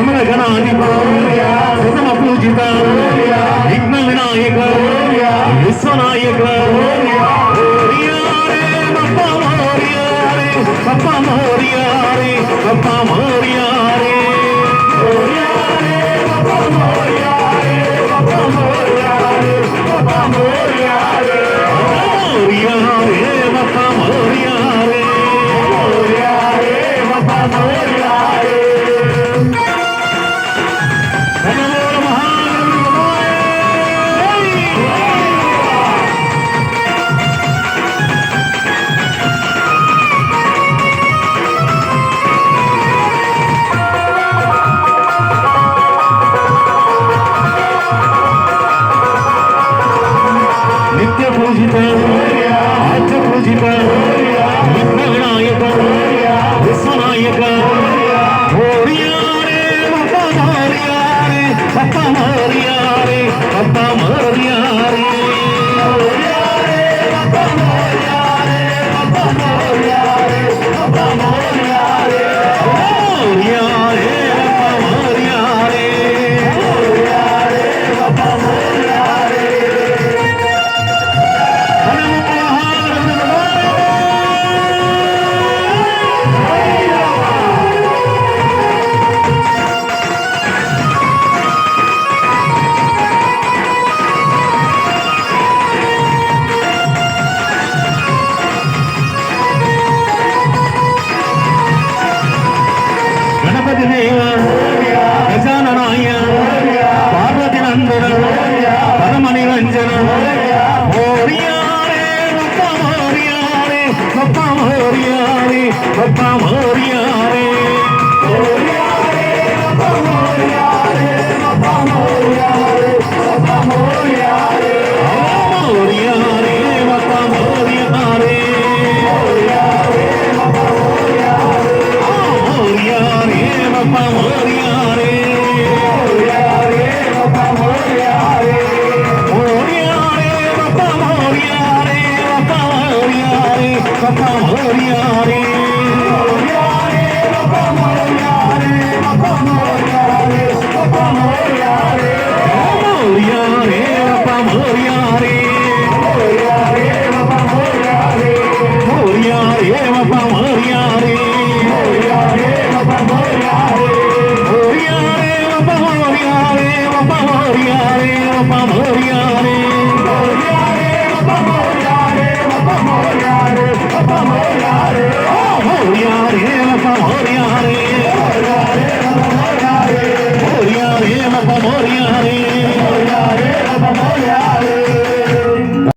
ರಮಣ ಗಣಾಧಿಪ ಪ್ರಥಮ ಪೂಜಿತ ವಿಘ್ನ ವಿನಾಯಕ ವಿಶ್ವನಾಯಕ ಪಪ್ಪ ಮೋರಿಯಾರೆ ಪಪ್ಪ ಮೋರಿಯಾರೆ ನಿತ್ಯ ಪೂಜಿತ ಆಚ ಪೂಜಿತ ವಿಘ್ನ ವಿನಾಯಕ ವಿಶ್ವನಾಯಕ ಮೋರಿಯಾರೆ ಪಪ್ಪ ಮೋರಿಯಾರೆ ಪಪ್ಪ ಮೋರಿಯಾರೆ ಪಪ್ಪ ಮೋರಿಯಾರೆ ಗಣಪತಿ ದೇವ ಗಜಾನನಾಯ ಪಾರ್ವತಿ ನಂದನ ಪರಮ ನಿರಂಜನ ಮೋರಿಯಾರೆ ಪಪ್ಪ ಮೋರಿಯಾರೆ ಪಪ್ಪ ಮೋರಿಯಾರೆ ಪಪ್ಪ ಮೋರಿಯಾರೆ